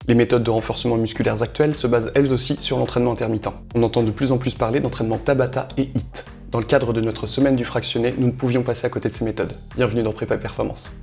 Les méthodes de renforcement musculaires actuelles se basent elles aussi sur l'entraînement intermittent. On entend de plus en plus parler d'entraînement Tabata et HIIT. Dans le cadre de notre semaine du fractionné, nous ne pouvions passer à côté de ces méthodes. Bienvenue dans Prépa Performance.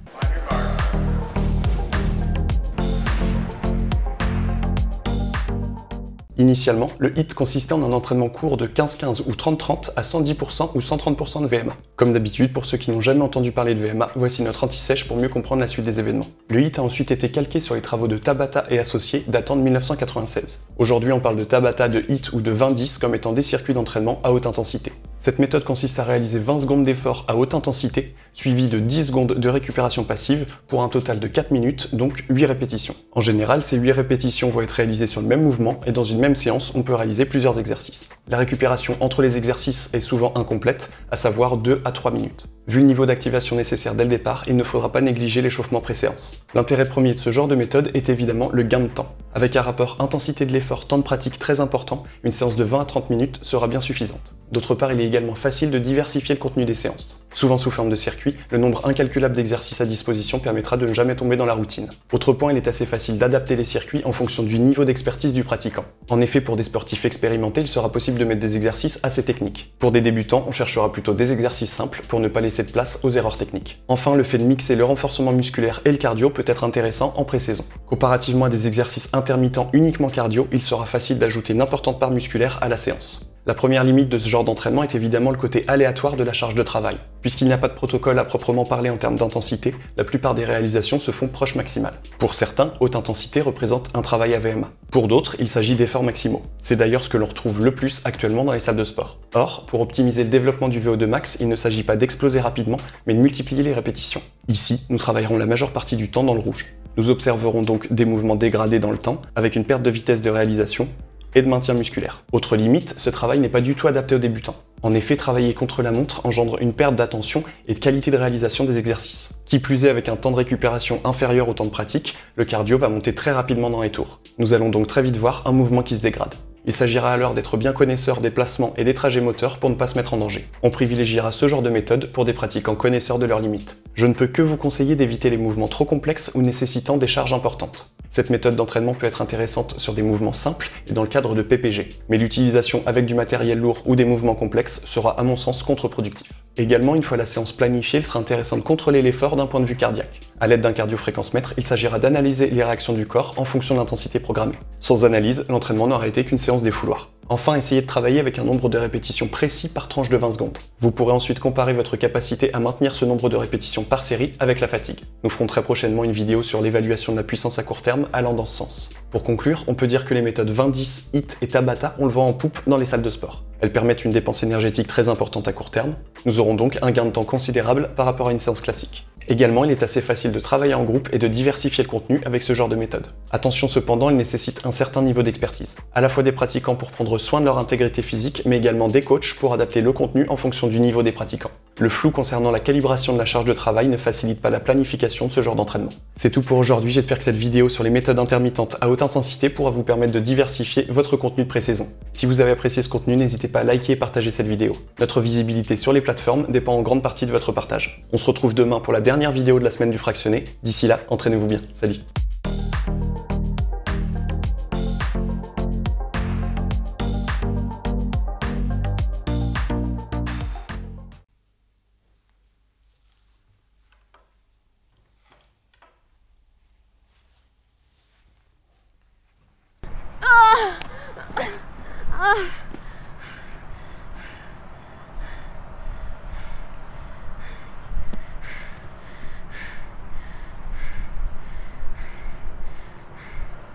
Initialement, le HIIT consistait en un entraînement court de 15-15 ou 30-30 à 110% ou 130% de VMA. Comme d'habitude, pour ceux qui n'ont jamais entendu parler de VMA, voici notre anti-sèche pour mieux comprendre la suite des événements. Le HIIT a ensuite été calqué sur les travaux de Tabata et associés datant de 1996. Aujourd'hui, on parle de Tabata, de HIIT ou de 20-10 comme étant des circuits d'entraînement à haute intensité. Cette méthode consiste à réaliser 20 secondes d'effort à haute intensité, suivi de 10 secondes de récupération passive, pour un total de 4 minutes, donc 8 répétitions. En général, ces 8 répétitions vont être réalisées sur le même mouvement, et dans une même séance, on peut réaliser plusieurs exercices. La récupération entre les exercices est souvent incomplète, à savoir 2 à 3 minutes. Vu le niveau d'activation nécessaire dès le départ, il ne faudra pas négliger l'échauffement pré-séance. L'intérêt premier de ce genre de méthode est évidemment le gain de temps. Avec un rapport intensité de l'effort temps de pratique très important, une séance de 20 à 30 minutes sera bien suffisante. D'autre part, il est également facile de diversifier le contenu des séances. Souvent sous forme de circuit, le nombre incalculable d'exercices à disposition permettra de ne jamais tomber dans la routine. Autre point, il est assez facile d'adapter les circuits en fonction du niveau d'expertise du pratiquant. En effet, pour des sportifs expérimentés, il sera possible de mettre des exercices assez techniques. Pour des débutants, on cherchera plutôt des exercices simples pour ne pas laisser de place aux erreurs techniques. Enfin, le fait de mixer le renforcement musculaire et le cardio peut être intéressant en pré-saison. Comparativement à des exercices intermittents uniquement cardio, il sera facile d'ajouter une importante part musculaire à la séance. La première limite de ce genre d'entraînement est évidemment le côté aléatoire de la charge de travail. Puisqu'il n'y a pas de protocole à proprement parler en termes d'intensité, la plupart des réalisations se font proche maximale. Pour certains, haute intensité représente un travail à VMA. Pour d'autres, il s'agit d'efforts maximaux. C'est d'ailleurs ce que l'on retrouve le plus actuellement dans les salles de sport. Or, pour optimiser le développement du VO2 max, il ne s'agit pas d'exploser rapidement, mais de multiplier les répétitions. Ici, nous travaillerons la majeure partie du temps dans le rouge. Nous observerons donc des mouvements dégradés dans le temps, avec une perte de vitesse de réalisation, et de maintien musculaire. Autre limite, ce travail n'est pas du tout adapté aux débutants. En effet, travailler contre la montre engendre une perte d'attention et de qualité de réalisation des exercices. Qui plus est, avec un temps de récupération inférieur au temps de pratique, le cardio va monter très rapidement dans les tours. Nous allons donc très vite voir un mouvement qui se dégrade. Il s'agira alors d'être bien connaisseur des placements et des trajets moteurs pour ne pas se mettre en danger. On privilégiera ce genre de méthode pour des pratiquants connaisseurs de leurs limites. Je ne peux que vous conseiller d'éviter les mouvements trop complexes ou nécessitant des charges importantes. Cette méthode d'entraînement peut être intéressante sur des mouvements simples et dans le cadre de PPG, mais l'utilisation avec du matériel lourd ou des mouvements complexes sera à mon sens contre-productif. Également, une fois la séance planifiée, il sera intéressant de contrôler l'effort d'un point de vue cardiaque. À l'aide d'un cardiofréquencemètre, il s'agira d'analyser les réactions du corps en fonction de l'intensité programmée. Sans analyse, l'entraînement n'aura été qu'une séance défouloir. Enfin, essayez de travailler avec un nombre de répétitions précis par tranche de 20 secondes. Vous pourrez ensuite comparer votre capacité à maintenir ce nombre de répétitions par série avec la fatigue. Nous ferons très prochainement une vidéo sur l'évaluation de la puissance à court terme allant dans ce sens. Pour conclure, on peut dire que les méthodes 20-10, HIIT et Tabata ont le vent en poupe dans les salles de sport. Elles permettent une dépense énergétique très importante à court terme. Nous aurons donc un gain de temps considérable par rapport à une séance classique. Également, il est assez facile de travailler en groupe et de diversifier le contenu avec ce genre de méthode. Attention cependant, il nécessite un certain niveau d'expertise. À la fois des pratiquants pour prendre soin de leur intégrité physique, mais également des coachs pour adapter le contenu en fonction du niveau des pratiquants. Le flou concernant la calibration de la charge de travail ne facilite pas la planification de ce genre d'entraînement. C'est tout pour aujourd'hui, j'espère que cette vidéo sur les méthodes intermittentes à haute intensité pourra vous permettre de diversifier votre contenu de pré-saison. Si vous avez apprécié ce contenu, n'hésitez pas à liker et partager cette vidéo. Notre visibilité sur les plateformes dépend en grande partie de votre partage. On se retrouve demain pour la dernière vidéo de la semaine du fractionné. D'ici là, entraînez-vous bien. Salut!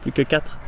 Plus que 4.